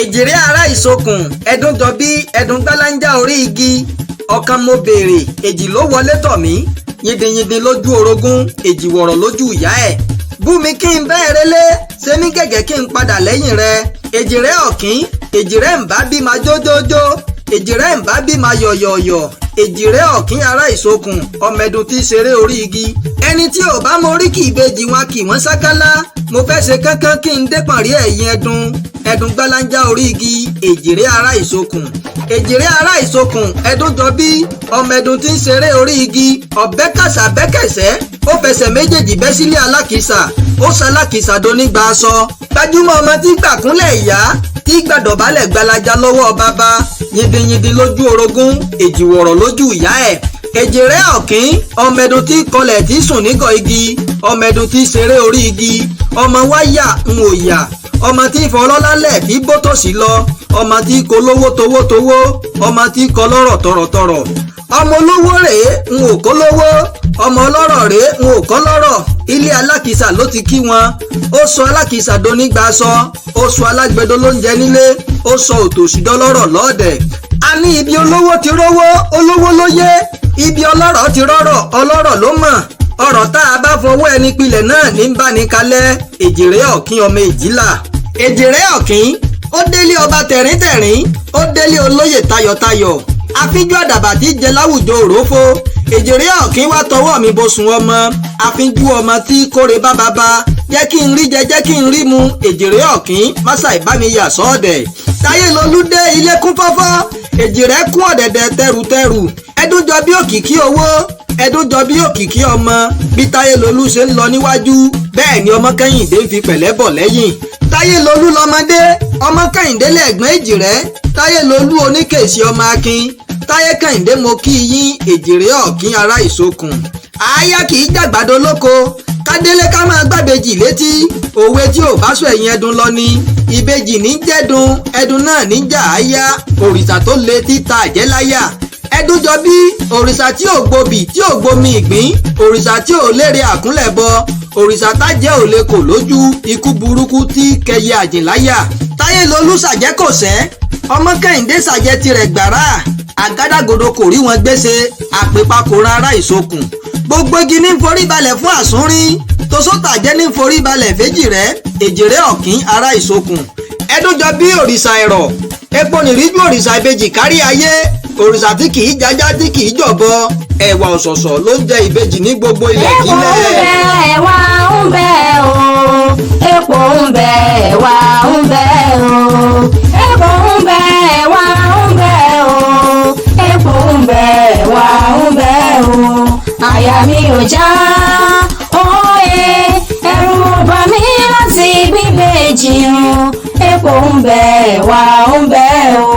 èjìrẹ́ ará ìsokùn ẹ̀dùn jọbí ẹ̀dùn gbáláńjà orí igi ọ̀kan mo béèrè èjì ló wọlé tọ̀ mí yìndìnyìndìn lójú orogún èjì wọ̀rọ̀ lójú ìyá ẹ̀ bú mi kí n bẹ́ẹ̀ relé ṣe mí gẹ́gẹ́ kí n padà lẹ́yìn rẹ èjìrẹ́ ọ̀kín èjìrẹ́ ń bá bí ma jójójó èjìrẹ́ ń bá bí ma yọ̀yọ̀yọ̀ èjìrẹ́ ọ̀kín ará ìsokùn ọmọ ẹ̀dùn tí ṣeré orí igi ẹni tí ò bá mọ oríkì ìbejì wọn kì wọ́n sákálá mo fẹ́ ṣe kánkán kí n dépọ̀n rí ẹ̀yìn ẹ̀dùn gbáláńjà orí igi èjìrẹ́ ará ìsokùn èjìrẹ́ ará ìsokùn ẹ̀dùn jọbí ọmọ ẹ̀dùn tí ń ṣeré orí igi ọ̀bẹ kàṣà bẹ́kẹ̀sẹ́ ó fẹsẹ̀ méjèèjì bẹ́ sílé alákìísà ó ṣalákìísà donígba aṣọ gbajúmọ̀ ọmọ tí gbàkúnlẹ̀ ìyá tí gbàdọ̀bálẹ̀ gbalaja lọ́wọ́ bàbá yìndìnyìndìn lójú orogún èjìwọ̀rọ̀ lójú ìyá ẹ̀ èjìrẹ́ ọ̀kín ọmọ ẹ̀dùn tí kọlẹ̀ tí sùn nígọ̀ igi ọmọ ẹ̀dùn tí ṣeré orí igi ọmọ wáyà ń òyà ọmọ tí fọlọ́lálẹ̀ tí bótòsí lọ ọmọ tí kò lówó towótowó ọmọ tí kò lọ́rọ̀ tọ̀rọ̀tọ̀rọ̀ ọmọ olówó rèé ń ò kó lówó ọmọ ọlọ́rọ̀ rèé ń ò kọ́ lọ́rọ̀ ilé alákìísà ló ti kí wọn ó sọ alákìísà donígba aṣọ ó sọ alágbẹ̀dọ lóúnjẹ nílé ó sọ òtòṣì dọlọ́rọ̀ lọ́ọ̀dẹ̀ a ní ibi olówó ti rówó olówó ló yé ibi ọlọ́rọ̀ ti rọ́rọ̀ ọlọ́rọ̀ ló mọ̀ ọ̀rọ̀ tá a bá fọwọ́ ẹni pilẹ̀ náà ní bá ní kalẹ̀ èjìrẹ́ ọ̀kín ọmọ èjìlá èjìrẹ́ ọ̀kín ó délé ọba tẹ̀ríntẹ̀rín ó délé olóyè tayọ̀tayọ̀ àfínjú àdàbà tí jẹ láwùjọ òrófó èjìrẹ́ ọ̀kín wá tọwọ́ mi bó sun ọmọ àfínjú ọmọ tí kóre bá bàbá jẹ́ kí n rí jẹ jẹ́ kí n rí mu èjìrẹ́ ọ̀kín másà ìbámiyà sọ́ọ̀dẹ̀ táyé lolú dé ilé kún fọ́fọ́ èjìrẹ́ kún ọ̀dẹ̀dẹ̀ tẹrùtẹrù ẹdún jọ bí òkìkí owó ẹdún jọ bí òkìkí ọmọ bí táyé lolú ṣe ń lọ níwájú bẹ́ẹ̀ ni ọmọ kẹ́hìndé ń fi pẹ̀lẹ́ bọ̀ lẹ́yìn táyé lolú lọmọdé ọmọ kẹ́hìndé lẹ́gbọ́n èjìrẹ́ táyé lolú oníkèsì ọmọ akin táyé kẹ́hìndé mo kí yín èjìrẹ́ ọ̀kín ará ìsokùn àáyá kì í jàgbàdo lóko kádélé ká máa gbàbejì létí òwe tí ò bá sọ ẹ̀yìn ẹdun lọ ni ìbejì ní jẹ́dun ẹdun náà ní jà áyá òrìṣà tó le títa àjẹ́láyà ẹdun jọ bí òrìṣà tí ò gbobì tí ò gbomi ìgbín òrìṣà tí ò lérè àkúnlẹ̀bọ òrìṣà tájẹ́ ò lè kò lójú ikú burúkú tí kẹyẹ àjìnláyà táyé lolú ṣàjẹ́ kò sẹ́ ọmọ kẹ́hìndé ṣàjẹ́ tirẹ̀ gbàrà àgádágodo kò rí wọn gbèsè àpèpakòrò ará ìsokùn gbogbo igi ní forí balẹ̀ fún àsúnrín tosótàjẹ́ ní forí balẹ̀ fèjìrẹ́ èjìrẹ́ ọ̀kín ará ìsokùn ẹdún jọ bí òrìṣà ẹ̀rọ̀ epo nìríjú òrìṣà ìbejì kárí ayé òrìṣà tí kì í jájá tí kì í jọ̀bọ ẹ̀wà ọ̀ṣọ̀ṣọ̀ ló ń jẹ ìbejì ní gbogbo ilẹ̀ kílẹ̀. ẹ̀wà ń bẹ o epo ń bẹ ẹ̀wà ń bẹ o epo ń bẹ ẹ̀wà ń bẹ o epo ń bẹ ẹ̀wà ń bẹ o àyà mi ò já òye ẹ̀rù bà mí láti gbígbèjì o epo ń bẹ ẹ̀wà ń bẹ o.